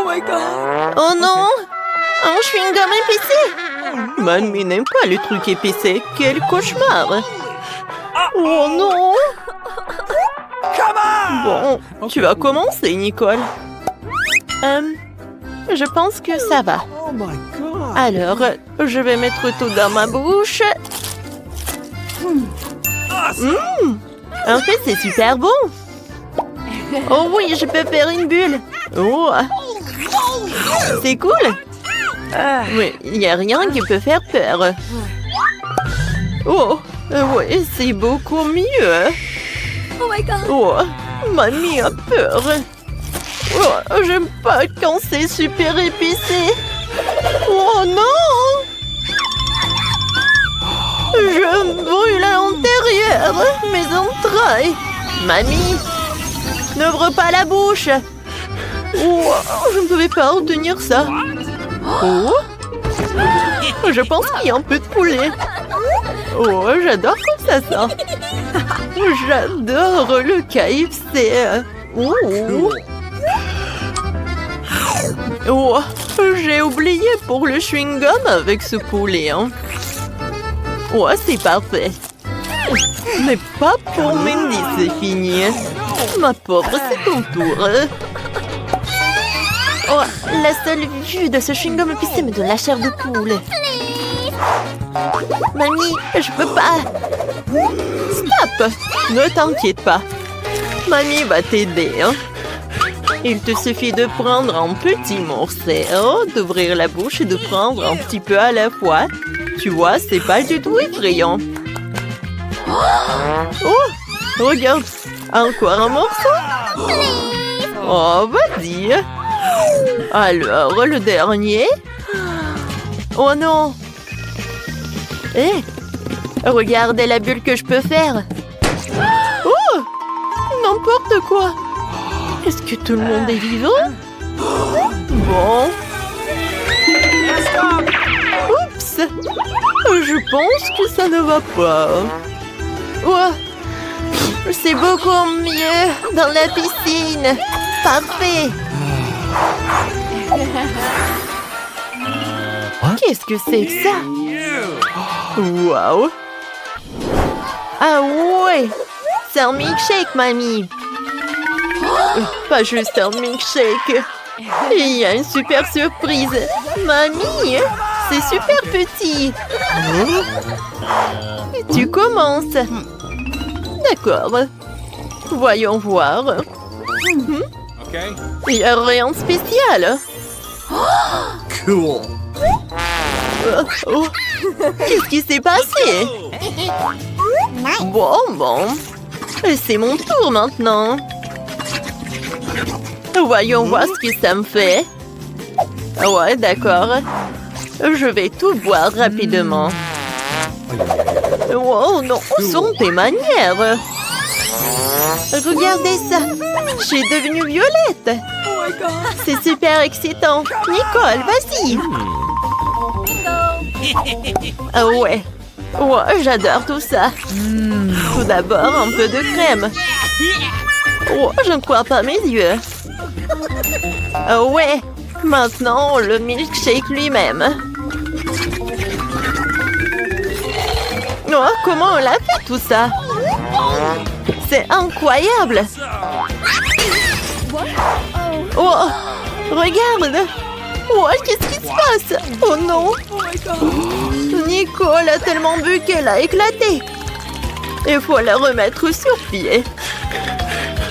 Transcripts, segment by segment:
Oh non! Un chewing-gum épicé! Mamie n'aime pas les trucs épicés. Quel cauchemar! Oh non! Bon, tu vas commencer, Nicole. Je pense que ça va. Alors, je vais mettre tout dans ma bouche. En fait, c'est super bon. Oh oui, je peux faire une bulle. Oh, c'est cool. Oui, il n'y a rien qui peut faire peur. Oh, oui, c'est beaucoup mieux. Oh, mamie a peur. Oh, j'aime pas quand c'est super épicé. Oh non! Je brûle à l'intérieur, mes entrailles. Mamie, n'ouvre pas la bouche. Oh, je ne pouvais pas retenir ça. Oh, je pense qu'il y a un peu de poulet. Oh, j'adore comme ça sent. J'adore le KFC. Oh. Oh, j'ai oublié pour le chewing-gum avec ce poulet. Hein. Oh, c'est parfait. Mais pas pour Mandy, c'est fini. Ma pauvre, c'est ton tour. Oh, la seule vue de ce chewing-gum épicé me donne la chair de poule. Mamie, je peux pas. Stop! Ne t'inquiète pas. Mamie va t'aider. Hein. Il te suffit de prendre un petit morceau, d'ouvrir la bouche et de prendre un petit peu à la fois. Tu vois, c'est pas du tout effrayant. Oh, regarde, encore un morceau. Oh, vas-y. Alors, le dernier. Oh non. Hé, regardez la bulle que je peux faire. Oh, n'importe quoi. Est-ce que tout le monde est vivant? Bon. Oups. Je pense que ça ne va pas. Oh, c'est beaucoup mieux dans la piscine. Parfait. Qu'est-ce que c'est que ça? Waouh. Ah ouais. C'est un milkshake, mamie. Pas juste un milkshake. Il y a une super surprise. Mamie, c'est super petit. Tu commences. D'accord. Voyons voir. Il n'y a rien de spécial. Cool. Oh. Qu'est-ce qui s'est passé? Bon. C'est mon tour maintenant. Voyons voir ce que ça me fait. Ouais, d'accord. Je vais tout boire rapidement. Oh non, où sont tes manières? Regardez ça. J'ai devenu violette. C'est super excitant. Nicole, vas-y. Ah ouais. Ouais, j'adore tout ça. Tout d'abord, un peu de crème. Oh, je ne crois pas mes yeux. Ah ouais. Maintenant, le milkshake lui-même. Oh, comment on l'a fait tout ça? C'est incroyable. Oh, regarde. Oh, qu'est-ce qui se passe? Oh non. Nicole a tellement bu qu'elle a éclaté. Il faut la remettre sur pied.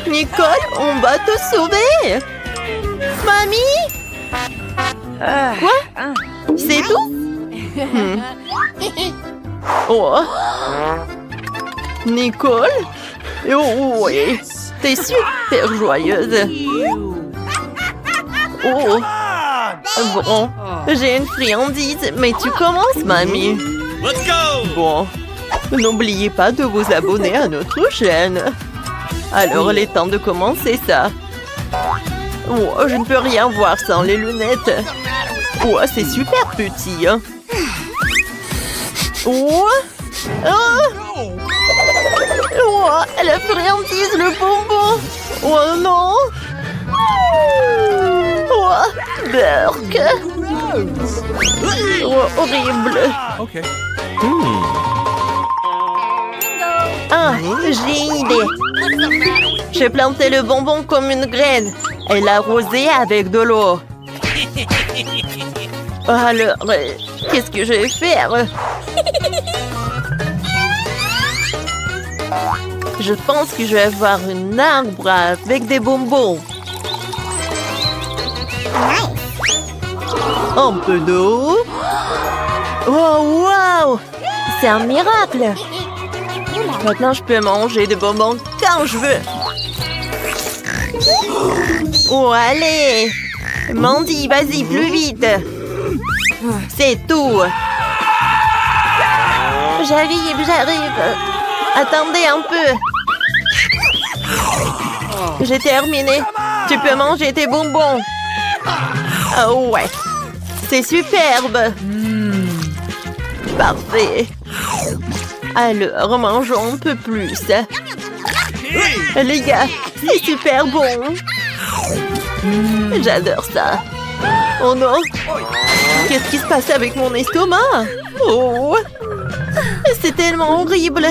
Nicole, on va te sauver. Mamie? Quoi? C'est tout? Oh. Nicole? Oh oui, t'es super joyeuse. Oh. Bon, j'ai une friandise, mais tu commences, mamie. Let's go! Bon, n'oubliez pas de vous abonner à notre chaîne. Alors, il est temps de commencer ça. Oh, je ne peux rien voir sans les lunettes. Oh, c'est super petit. Hein. Oh. Oh. Oh, la friandise, le bonbon. Oh non. Oh. Burk. Oh, horrible. Okay. Ah, j'ai une idée. J'ai planté le bonbon comme une graine et l'arrosé avec de l'eau. Alors, qu'est-ce que je vais faire? Je pense que je vais avoir un arbre avec des bonbons. Un peu d'eau. Oh, wow! C'est un miracle! Maintenant, je peux manger des bonbons quand je veux. Oh, allez! Mandy, vas-y, plus vite! C'est tout! J'arrive! Attendez un peu! J'ai terminé! Tu peux manger tes bonbons! Oh ouais! C'est superbe! Parfait! Alors, mangeons un peu plus. Les gars, c'est super bon. J'adore ça. Oh non! Qu'est-ce qui se passe avec mon estomac? Oh! C'est tellement horrible!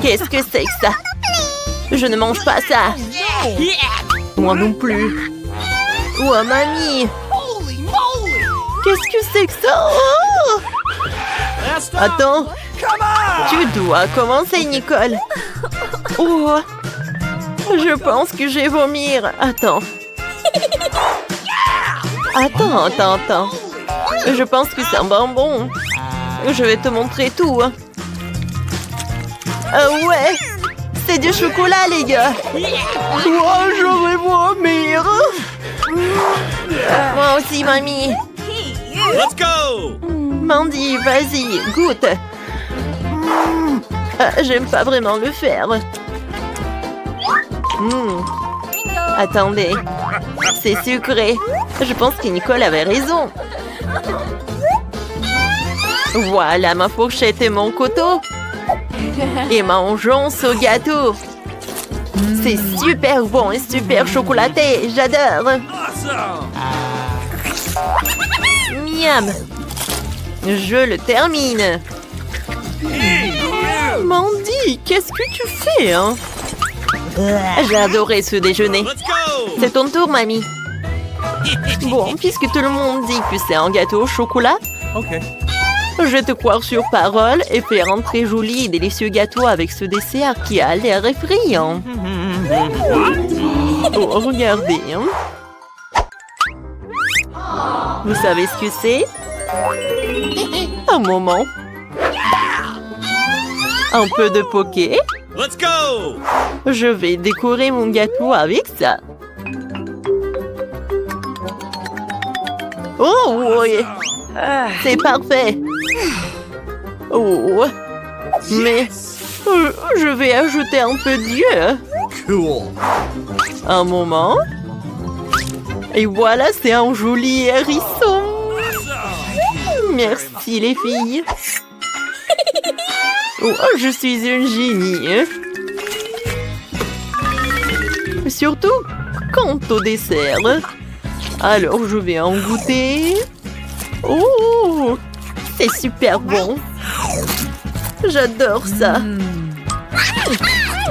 Qu'est-ce que c'est que ça? Je ne mange pas ça! Moi non plus! Oh, mamie! Qu'est-ce que c'est que ça? Oh! Attends! Tu dois commencer, Nicole! Oh! Je pense que je vais vomir! Attends! Attends! Je pense que c'est un bonbon! Je vais te montrer tout! Ouais! C'est du chocolat, les gars! Oh, je vais vomir! Moi aussi, mamie! Let's go! Mandy, vas-y, goûte! J'aime pas vraiment le faire. Attendez, c'est sucré. Je pense que Nicole avait raison. Voilà ma fourchette et mon couteau. Et mangeons ce gâteau. C'est super bon et super chocolaté. J'adore. Awesome! Miam. Je le termine. Mandy, qu'est-ce que tu fais, hein? J'ai adoré ce déjeuner. Let's go! C'est ton tour, mamie. Bon, puisque tout le monde dit que c'est un gâteau au chocolat, Okay. je vais te croire sur parole et faire un très joli et délicieux gâteau avec ce dessert qui a l'air effrayant. Oh, regardez. Hein. Vous savez ce que c'est? Un moment. Un peu de poké. Let's go! Je vais décorer mon gâteau avec ça. Oh oui, c'est parfait. Oh, mais je vais ajouter un peu d'yeux. Cool. Un moment. Et voilà, c'est un joli hérisson. Merci les filles. Oh, je suis une génie. Surtout quant au dessert. Alors, je vais en goûter. Oh, c'est super bon. J'adore ça.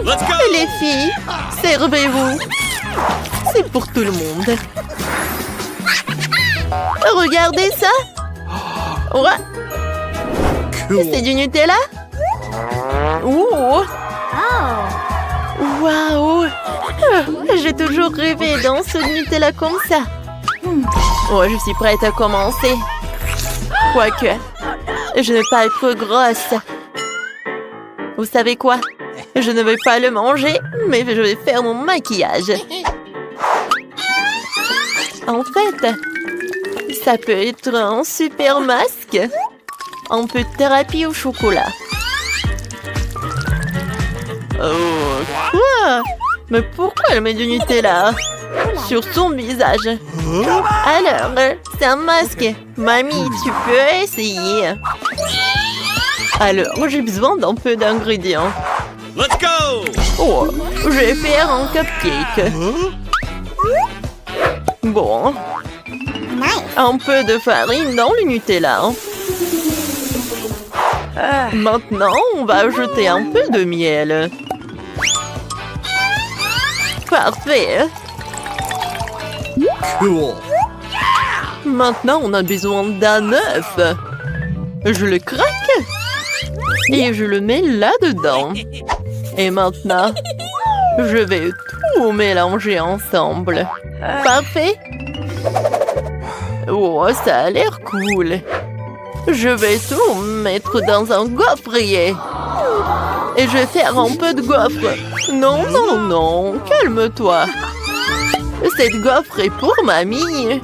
Let's go! Les filles, servez-vous. C'est pour tout le monde. Regardez ça. Ouais. C'est Cool. du Nutella. Oh. Waouh. J'ai toujours rêvé d'un seul Nutella comme ça. Oh, je suis prête à commencer. Quoique, je ne vais pas être grosse. Vous savez quoi? Je ne vais pas le manger, mais je vais faire mon maquillage. En fait, ça peut être un super masque. Un peu de thérapie au chocolat. Oh, quoi? Mais pourquoi elle met du Nutella sur son visage? Alors, c'est un masque. Mamie, tu peux essayer. Alors, j'ai besoin d'un peu d'ingrédients. Let's go! go! Oh, je vais faire un cupcake. Bon. Un peu de farine dans le Nutella. Maintenant, on va ajouter un peu de miel. Parfait. Cool. Maintenant, on a besoin d'un œuf. Je le craque et je le mets là-dedans. Et maintenant, je vais tout mélanger ensemble. Parfait. Oh, ça a l'air cool. Je vais tout mettre dans un gaufrier. Et je vais faire un peu de gaufre. Non, non, non, calme-toi. Cette gaufre est pour mamie.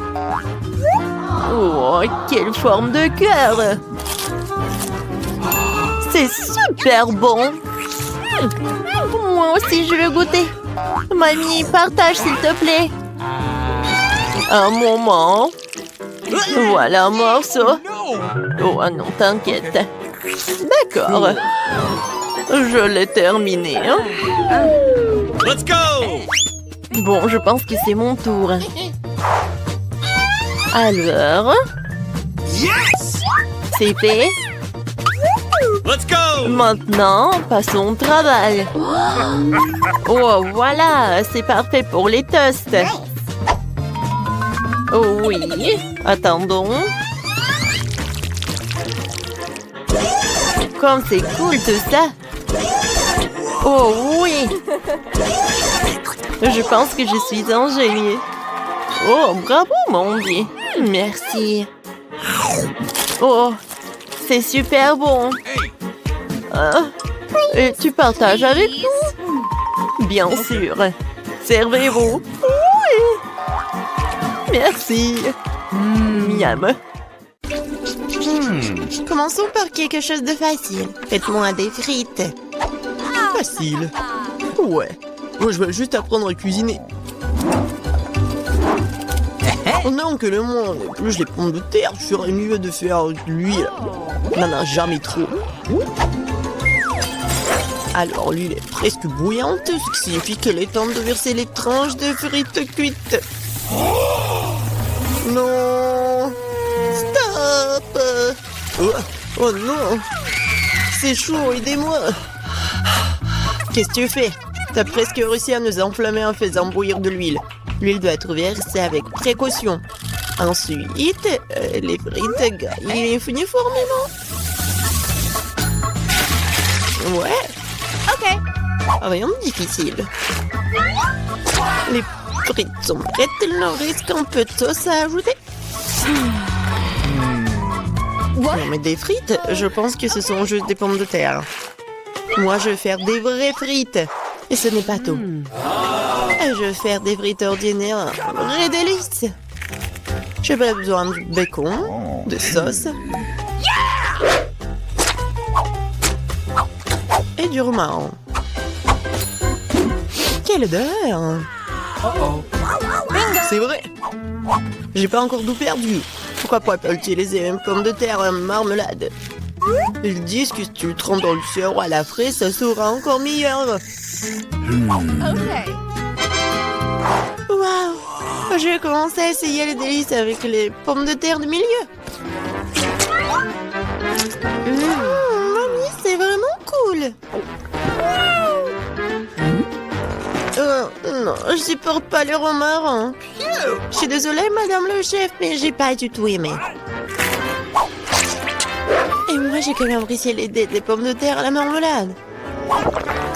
Oh, quelle forme de cœur! C'est super bon! Moi aussi, je veux goûter. Mamie, partage s'il te plaît. Un moment. Voilà un morceau. Oh non, t'inquiète. D'accord. Je l'ai terminé. Hein? Let's go! Bon, je pense que c'est mon tour. Alors, Yes! c'est fait. Let's go! Maintenant, passons au travail. Oh, voilà, c'est parfait pour les toasts. Oh oui, attendons. Comme c'est cool tout ça. Oh oui. Je pense que je suis un génie. Oh, bravo, mon Dieu. Merci. Oh, c'est super bon. Et tu partages avec nous? Bien sûr. Servez-vous. Oui. Merci. Miam. Commençons par quelque chose de facile. Faites-moi des frites. Facile. Ouais. Moi, je veux juste apprendre à cuisiner. Oh non, que le monde épluche les pommes de terre, je ferais mieux de faire de l'huile. N'en a jamais trop. Alors, l'huile est presque bouillante, ce qui signifie qu'il est temps de verser les tranches de frites cuites. Non! Stop! Oh non! C'est chaud, aidez-moi! Qu'est-ce que tu fais? T'as presque réussi à nous enflammer en faisant bouillir de l'huile. L'huile doit être versée avec précaution. Ensuite, les frites gagnent uniformément. Ouais. Ok. Rien de difficile. Les frites sont prêtes, il leur reste un peu de sauce à ajouter. Non mais des frites, je pense que ce sont juste des pommes de terre. Moi, je vais faire des vraies frites. Et ce n'est pas tout. Je vais faire des frites ordinaires. Vraies délices. J'ai pas besoin de bacon, de sauce. Et du romarin. Quelle odeur! C'est vrai. J'ai pas encore tout perdu. Pourquoi pas utiliser les mêmes pommes de terre en marmelade? Ils disent que si tu le trempes dans le sirop à la fraise, ça sera encore meilleur. Waouh! Je vais commencer à essayer les délices avec les pommes de terre du milieu. Mamie, c'est vraiment cool. Non, je supporte pas le romarin. Je suis désolée, madame le chef, mais j'ai pas du tout aimé. Et moi, j'ai quand même apprécié les pommes de terre à la marmelade.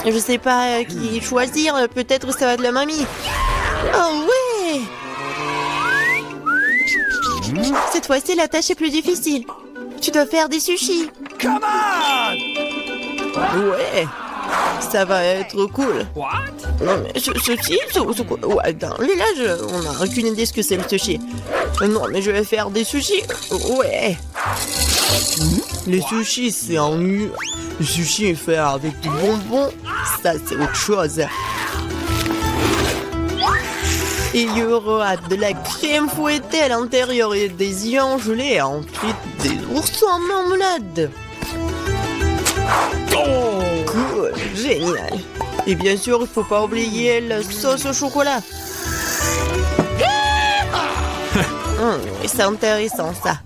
Je sais pas qui choisir, peut-être ça va de la mamie. Oh ouais! Cette fois-ci, la tâche est plus difficile. Tu dois faire des sushis. Come on! Ouais, ça va être cool. What? Non mais sushi, c'est quoi? Ouais, dans le village, on n'a aucune idée ce que c'est le sushi. Non mais je vais faire des sushis. Ouais. Les sushis, c'est en nu. Le sushi est fait avec du bonbon. Ça, c'est autre chose. Il y aura de la crème fouettée à l'intérieur et des ions gelés. Et ensuite, des oursons en marmelade. Cool, génial. Et bien sûr, il faut pas oublier la sauce au chocolat. C'est intéressant ça.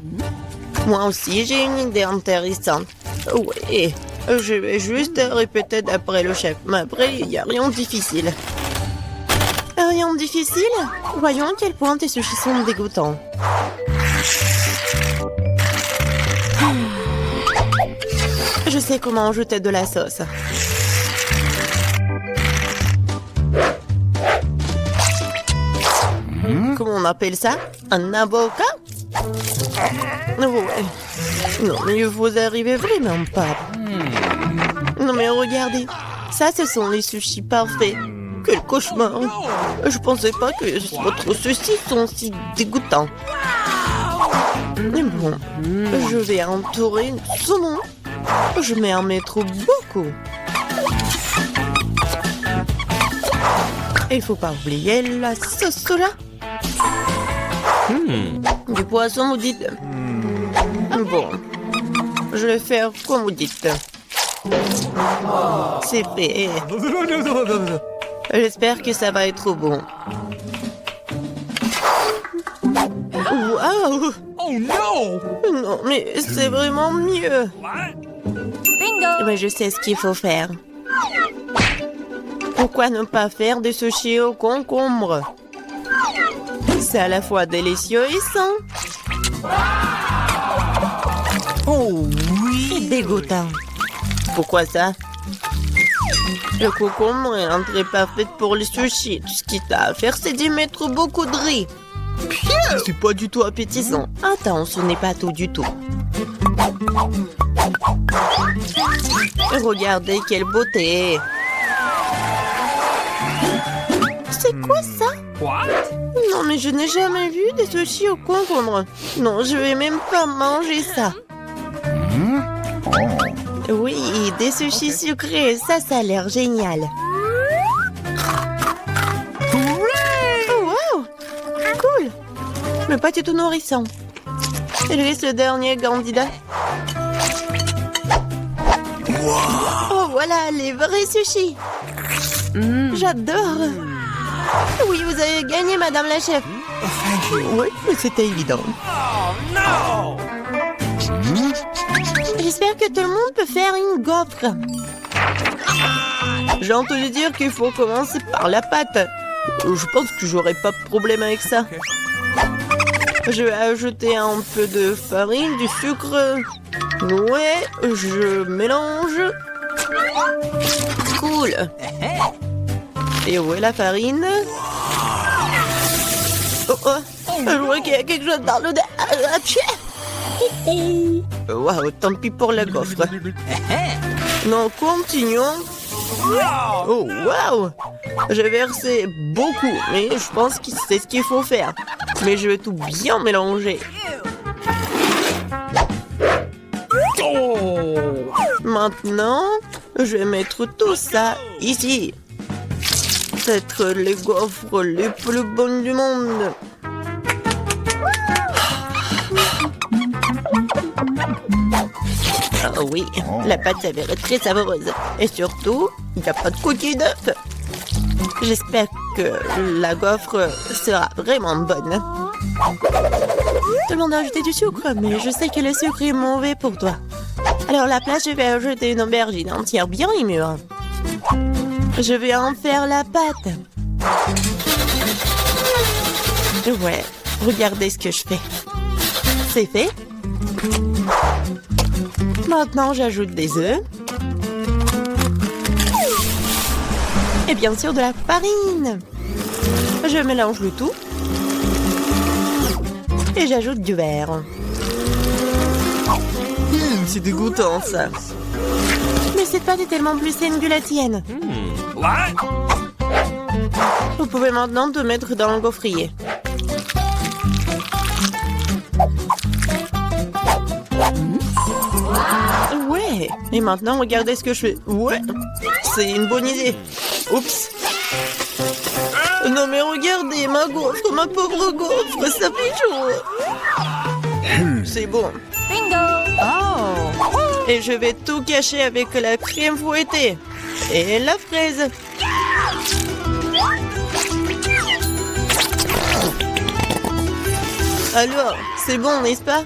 Moi aussi, j'ai une idée intéressante. Oui, je vais juste répéter d'après le chef. Mais après, il n'y a rien de difficile. Rien de difficile? Voyons à quel point tes sushis sont dégoûtants. Je sais comment ajouter de la sauce. Comment on appelle ça? Un avocat? Ouais. Non, mais vous arrivez vraiment pas. Non, mais regardez. Ça, ce sont les sushis parfaits. Quel cauchemar. Je pensais pas que votre sushis sont si dégoûtants. Mais bon, je vais entourer le saumon. Je vais en mettre beaucoup. Il faut pas oublier la sauce soja. Du poisson, vous dites? Bon, je vais faire comme vous dites. C'est fait. J'espère que ça va être bon. Waouh! Oh no! Non, mais c'est vraiment mieux. Bingo! Mais je sais ce qu'il faut faire. Pourquoi ne pas faire des sushis au concombre? C'est à la fois délicieux et sain. Oh oui! Et dégoûtant. Pourquoi ça? Le concombre est entrée parfaite pour les sushis. Tout ce qu'il t'a à faire, c'est d'y mettre beaucoup de riz. C'est pas du tout appétissant. Attends, ce n'est pas tout du tout. Regardez quelle beauté. C'est quoi ça? What? Non, mais je n'ai jamais vu des sushis au concombre. Non, je vais même pas manger ça. Oui, des sushis sucrés, ça a l'air génial. Oh, wow! Cool! Mais pas du tout nourrissant. Il reste le dernier candidat. Oh, voilà, les vrais sushis. J'adore. Oui, vous avez gagné, madame la chef. Oui, mais c'était évident. Oh no! J'espère que tout le monde peut faire une gaufre. J'ai entendu dire qu'il faut commencer par la pâte. Je pense que j'aurai pas de problème avec ça. Je vais ajouter un peu de farine, du sucre. Ouais, je mélange. Cool. Et où est la farine? Oh, oh, je vois qu'il y a quelque chose dans le... Waouh, tant pis pour la gaufre. Non, continuons. Oh, waouh! J'ai versé beaucoup, mais je pense que c'est ce qu'il faut faire. Mais je vais tout bien mélanger. Maintenant, je vais mettre tout ça ici. Peut-être les gaufres les plus bonnes du monde. Ah oui, la pâte s'avère très savoureuse. Et surtout, il n'y a pas de coquille d'œuf. J'espère que la gaufre sera vraiment bonne. Tout le monde a ajouté du sucre, mais je sais que le sucre est mauvais pour toi. Alors à la place, je vais ajouter une aubergine entière bien mûre. Je vais en faire la pâte. Ouais, regardez ce que je fais. C'est fait. Maintenant, j'ajoute des œufs. Et bien sûr, de la farine. Je mélange le tout. Et j'ajoute du beurre. C'est dégoûtant, ça. Mais cette pâte est tellement plus saine que la tienne. What? Vous pouvez maintenant te mettre dans le gaufrier. Ouais. Et maintenant, regardez ce que je fais. Ouais. C'est une bonne idée. Oups. Non mais regardez, ma gaufre, ma pauvre gaufre, ça fait chaud. C'est bon. Bingo! Et je vais tout cacher avec la crème fouettée. Et la fraise. Alors, c'est bon, n'est-ce pas?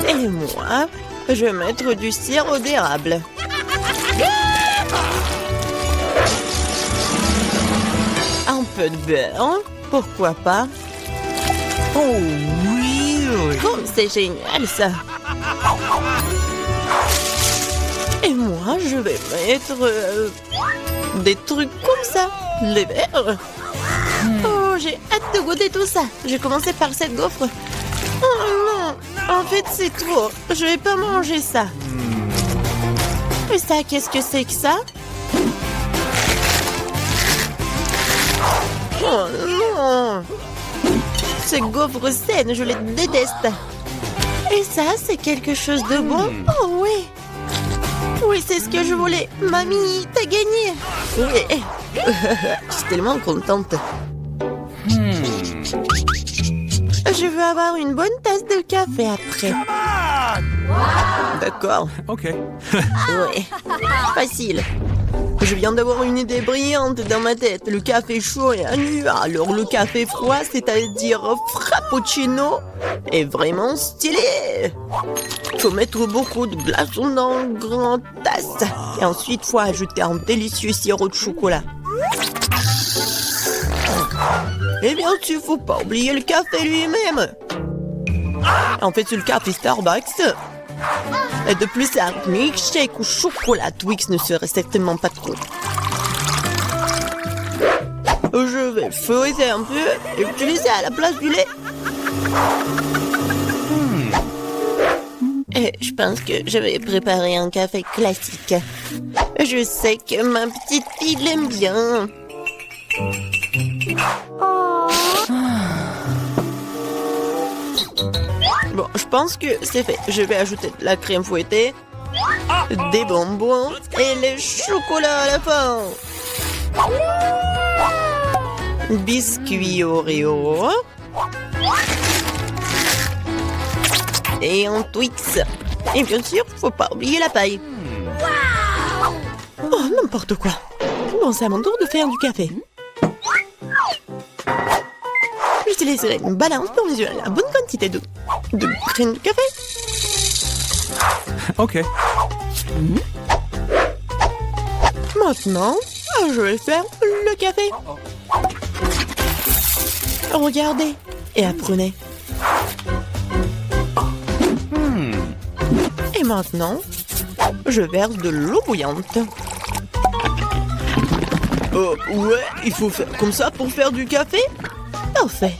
Et moi, je vais mettre du sirop d'érable. Un peu de beurre, pourquoi pas? Oh, really? Oh, c'est génial ça! Et moi, je vais mettre des trucs comme ça, les verres. Oh, j'ai hâte de goûter tout ça. Je vais commencer par cette gaufre. Oh non, en fait, c'est trop. Je vais pas manger ça. Et ça, qu'est-ce que c'est que ça? Oh non! Ces gaufres saines, je les déteste. Et ça, c'est quelque chose de bon? Oh oui! Oui, c'est ce que je voulais. Mamie, t'as gagné! Oui. Je suis tellement contente. Je veux avoir une bonne tasse de café après. D'accord. OK. Oui. Facile. Je viens d'avoir une idée brillante dans ma tête. Le café chaud est nu. Alors le café froid, c'est-à-dire frappuccino, est vraiment stylé. Faut mettre beaucoup de glaçons dans une grande tasse. Et ensuite, faut ajouter un délicieux sirop de chocolat. Et bien sûr, faut pas oublier le café lui-même. En fait, c'est le café Starbucks. Et de plus, un milkshake au chocolat Twix ne serait certainement pas trop. Je vais feuilleter un peu et utiliser à la place du lait. Et je pense que je vais préparer un café classique. Je sais que ma petite fille l'aime bien. Bon, je pense que c'est fait. Je vais ajouter de la crème fouettée, des bonbons et le chocolat à la fin. Biscuit Oreo. Et un Twix. Et bien sûr, faut pas oublier la paille. Oh, n'importe quoi. Bon, c'est à mon tour de faire du café. J'utiliserai une balance pour mesurer la bonne quantité de graines de café. OK. Maintenant, je vais faire le café. Regardez et apprenez. Et maintenant, je verse de l'eau bouillante. Ouais, il faut faire comme ça pour faire du café? Parfait.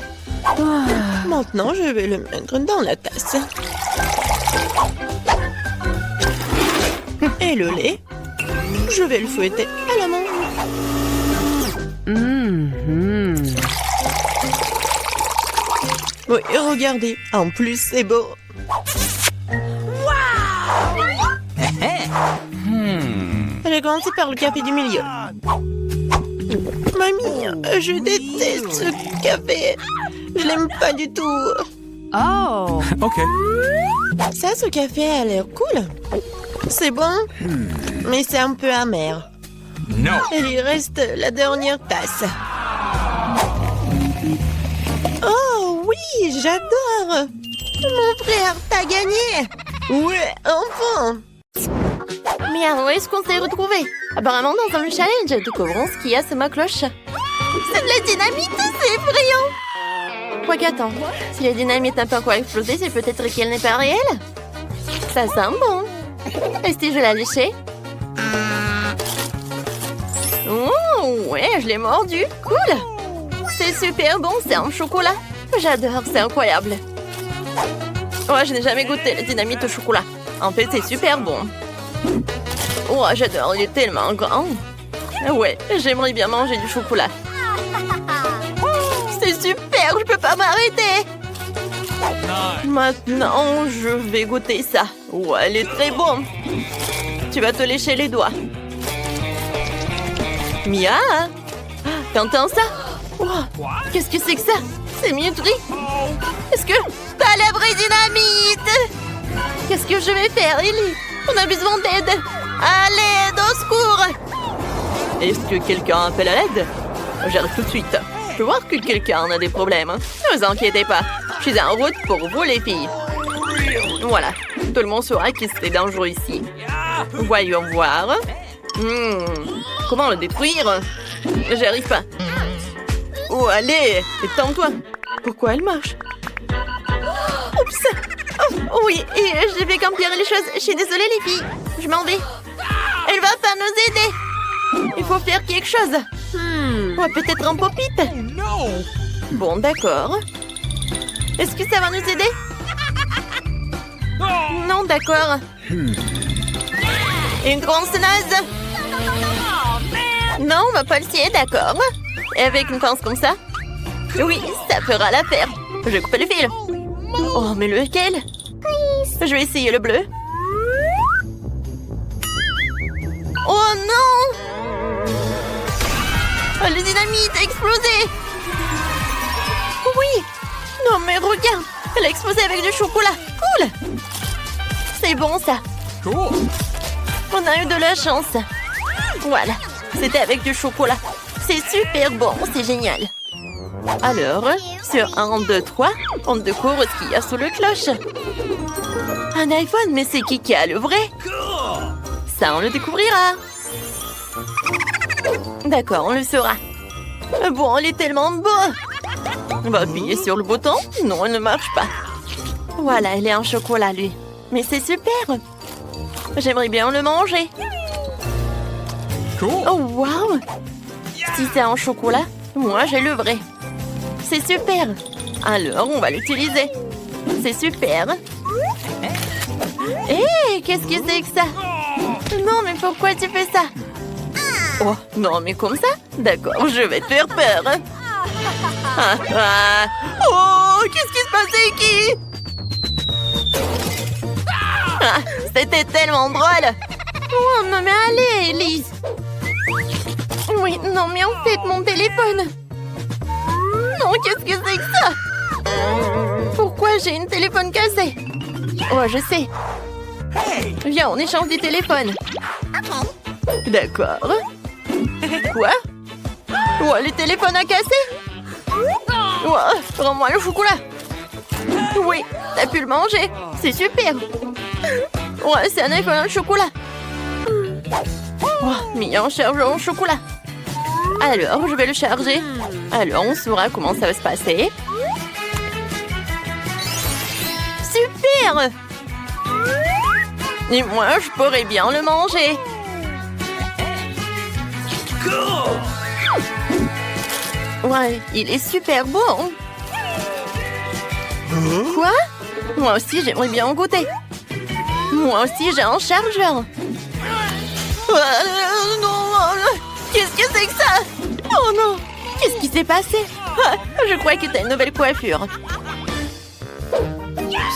Maintenant, je vais le mettre dans la tasse. Et le lait, je vais le fouetter à la main. Oui, regardez, en plus, c'est beau. Je vais commencer par le café du milieu. Mamie, je déteste ce café. Je l'aime pas du tout. Oh. OK. Ça, ce café a l'air cool. C'est bon, mais c'est un peu amer. No. Il y reste la dernière tasse. Oh oui, j'adore. Mon frère, t'as gagné. Ouais, enfin. Mais où est-ce qu'on s'est retrouvés? Apparemment dans un challenge. Découvrons ce qu'il y a sous ma cloche. C'est de la dynamite, c'est effrayant. Quoi qu'attends, si la dynamite n'a pas encore explosé, c'est peut-être qu'elle n'est pas réelle. Ça sent bon. Et si je la léchais? Oh, ouais, je l'ai mordu. Cool. C'est super bon, c'est en chocolat. J'adore, c'est incroyable. Ouais, je n'ai jamais goûté la dynamite au chocolat. En fait, c'est super bon. Oh, j'adore, il est tellement grand. Ouais, j'aimerais bien manger du chocolat. C'est super, je peux pas m'arrêter. Maintenant, je vais goûter ça. Ouais, elle est très bonne. Tu vas te lécher les doigts. Mia, t'entends ça? Oh, qu'est-ce que c'est que ça? C'est Mutri. Est-ce que t'as la vraie dynamite? Qu'est-ce que je vais faire, Ellie? On a besoin d'aide. À l'aide, au secours. Est-ce que quelqu'un appelle à l'aide? J'arrive tout de suite. Je peux voir que quelqu'un a des problèmes. Ne vous inquiétez pas. Je suis en route pour vous, les filles. Voilà. Tout le monde saura que c'est dangereux ici. Voyons voir. Comment le détruire? J'arrive pas. Oh, allez, étends-toi. Pourquoi elle marche? Oups. Oh, oui, et je vais empirer les choses. Je suis désolée, les filles. Je m'en vais. Elle va pas nous aider. Il faut faire quelque chose. Peut-être un pop-it. No! Bon, d'accord. Est-ce que ça va nous aider? Non, d'accord. Une tronçonneuse. Non, on va pas le scier, d'accord. Et avec une pince comme ça? Oui, ça fera l'affaire. Je coupe le fil. Oh, mais lequel? Je vais essayer le bleu. Oh non! Oh, le dynamite a explosé! Oui! Non mais regarde! Elle a explosé avec du chocolat! Cool! C'est bon ça! Cool! On a eu de la chance! Voilà! C'était avec du chocolat! C'est super bon! C'est génial! Alors, sur 1, 2, 3, on découvre ce qu'il y a sous le cloche! Un iPhone, mais c'est qui a le vrai? Ça, on le découvrira! D'accord, on le saura. Bon, il est tellement beau. On va appuyer sur le bouton. Non, il ne marche pas. Voilà, il est en chocolat, lui. Mais c'est super. J'aimerais bien le manger. Cool! Oh, waouh! Si c'est en chocolat, moi, j'ai le vrai. C'est super. Alors, on va l'utiliser. C'est super. Hé, qu'est-ce que c'est que ça? Non, mais pourquoi tu fais ça? Oh, non, mais comme ça? D'accord, je vais te faire peur. Oh, qu'est-ce qui se passait, qui? C'était tellement drôle. Oh, non, mais allez, Elise. Oui, non, mais en fait, mon téléphone. Non, qu'est-ce que c'est que ça? Pourquoi j'ai une téléphone cassée? Oh, je sais. Viens, on échange des téléphones. D'accord. Quoi? Oh, le téléphone a cassé? Oh, rends-moi le chocolat. Oui, t'as pu le manger. C'est super. Ouais, c'est un iPhone au chocolat. Oh, mis en charge au chocolat. Alors, je vais le charger. Alors, on saura comment ça va se passer. Super! Et moi, je pourrais bien le manger. Ouais, il est super bon. Quoi? Moi aussi, j'aimerais bien en goûter. Moi aussi, j'ai un chargeur. Non, qu'est-ce que c'est que ça? Oh non, qu'est-ce qui s'est passé? Je crois que t'as une nouvelle coiffure.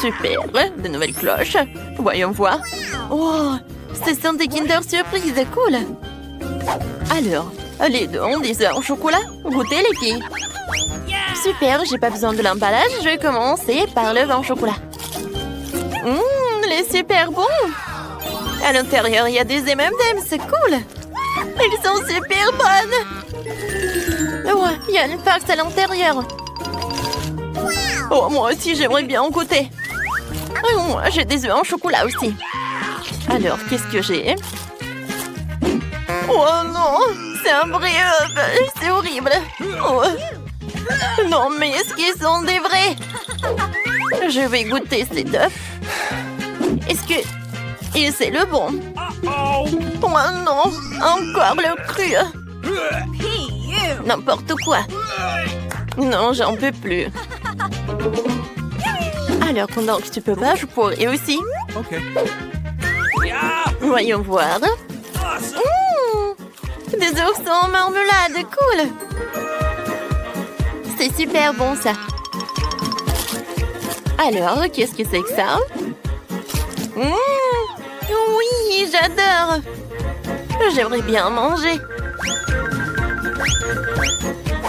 Super, de nouvelles cloches. Voyons voir. Oh, ce sont des Kinder Surprise, cool. Alors, les deux ont des œufs en chocolat. Goûtez les filles. Super, j'ai pas besoin de l'emballage. Je vais commencer par l'œuf en chocolat. Il est super bon. À l'intérieur, il y a des M&M's, c'est cool. Elles sont super bonnes. Ouais, il y a une farce à l'intérieur. Oh, moi aussi, j'aimerais bien en goûter. Moi, j'ai des œufs en chocolat aussi. Alors, qu'est-ce que j'ai? Oh non, c'est un vrai œuf. C'est horrible. Oh. Non, mais est-ce qu'ils sont des vrais? Je vais goûter cet œuf. Est-ce que... Et c'est le bon? Oh non, encore le cru. N'importe quoi. Non, j'en peux plus. Alors, pendant que tu peux pas, je pourrais aussi. Okay. Voyons voir. Des oursons en marmelade, cool. C'est super bon, ça. Alors, qu'est-ce que c'est que ça? Oui, j'adore. J'aimerais bien manger.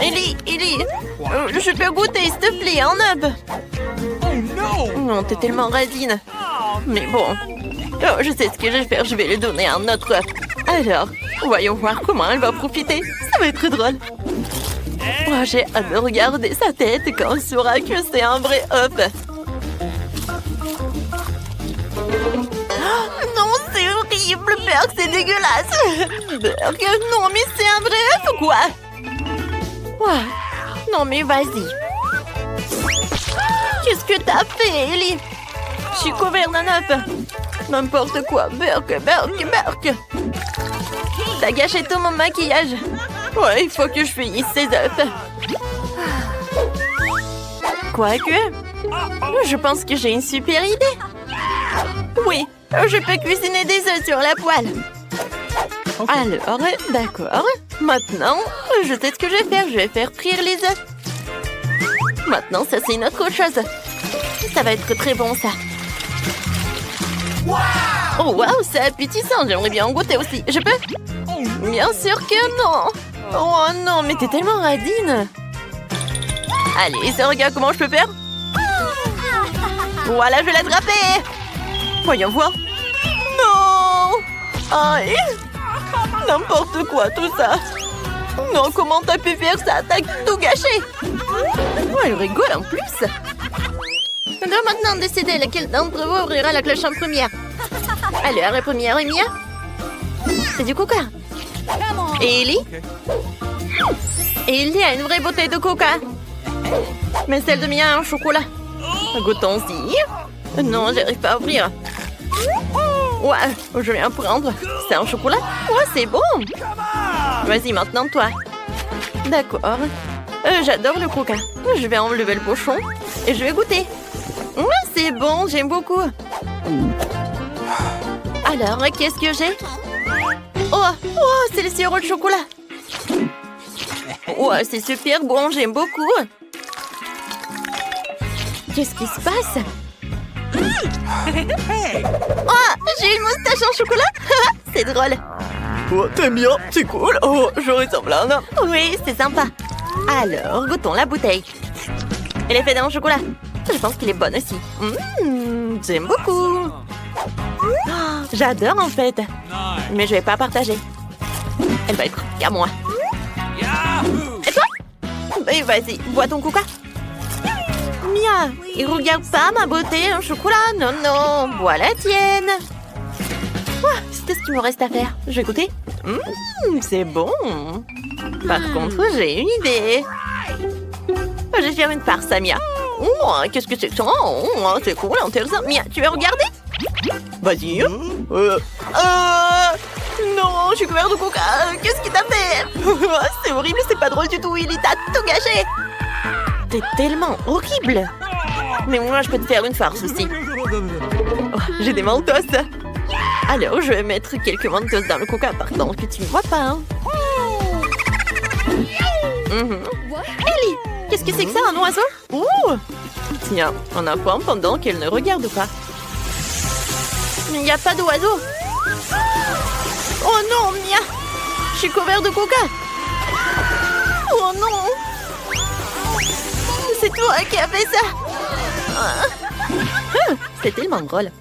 Ellie, je peux goûter, s'il te plaît, un œuf. Oh no! Non, t'es tellement radine. Mais bon. Oh, je sais ce que je vais faire, je vais lui donner un autre œuf. Alors, voyons voir comment elle va profiter. Ça va être drôle. Oh, j'ai hâte de regarder sa tête quand elle saura que c'est un vrai œuf. Oh, non, c'est horrible, Berk, c'est dégueulasse. Berk, non, mais c'est un vrai œuf ou quoi? Ouais. Non, mais vas-y. Qu'est-ce que t'as fait, Ellie? Je suis couverte d'un œuf. N'importe quoi. Berk. T'as gâché tout mon maquillage. Ouais, il faut que je finisse ces œufs. Quoique, je pense que j'ai une super idée. Oui, je peux cuisiner des œufs sur la poêle. Alors, d'accord. Maintenant, je sais ce que je vais faire. Je vais faire frire les œufs. Maintenant, ça c'est une autre chose. Ça va être très bon, ça. Oh, waouh, c'est appétissant. J'aimerais bien en goûter aussi. Je peux? Bien sûr que non. Oh non, mais t'es tellement radine. Allez, ça, regarde comment je peux faire. Voilà, je vais l'attraper. Voyons voir. Non. Aïe. N'importe quoi, tout ça. Non, comment t'as pu faire ça? T'as tout gâché. Oh, elle rigole en plus. On doit maintenant décider lequel d'entre vous ouvrira la cloche en première. Alors, la première est Mia. C'est du coca. Et Ellie? Ellie a une vraie bouteille de coca. Mais celle de Mia a un chocolat. Goûtons-y. Non, j'arrive pas à ouvrir. Ouais, je vais en prendre. C'est un chocolat? Ouais, c'est bon. Vas-y, maintenant, toi. D'accord. J'adore le coca. Je vais enlever le pochon et je vais goûter. Ouais, c'est bon, j'aime beaucoup. Alors, qu'est-ce que j'ai? Oh, c'est le sirop de chocolat. Ouais, c'est super bon, j'aime beaucoup. Qu'est-ce qui se passe? Oh, j'ai une moustache en chocolat. C'est drôle. Oh, t'aimes bien? C'est cool. Oh, je ressemble à un homme. Oui, c'est sympa. Alors, goûtons la bouteille. Elle est faite en chocolat. Je pense qu'il est bon aussi. J'aime beaucoup. Oh, j'adore en fait. Mais je vais pas partager. Elle va être qu'à moi. Et toi? Ben, vas-y, bois ton coca. Mia, il regarde pas ma beauté en chocolat. Non, non, bois la tienne. C'était ce qu'il me reste à faire. Je vais goûter. C'est bon. Par contre, j'ai une idée. Je vais faire une farce à Mia. Oh, qu'est-ce que c'est que ça? Oh, c'est cool, intéressant. Mia, tu veux regarder? Vas-y. Non, je suis couverte de coca. Qu'est-ce qu'il t'a fait? C'est horrible, c'est pas drôle du tout. Il t'a tout gâché. T'es tellement horrible. Mais moi, je peux te faire une farce aussi. Oh, j'ai des mentos. Alors, je vais mettre quelques mentos dans le coca, pardon, que tu ne vois pas. Hein. Ellie, qu'est-ce que c'est que ça, un oiseau? Ouh. Tiens, on apprend pendant qu'elle ne regarde pas. Mais il n'y a pas d'oiseau. Oh non, Mia. Je suis couverte de coca. Oh non. C'est toi qui as fait ça. C'est tellement drôle.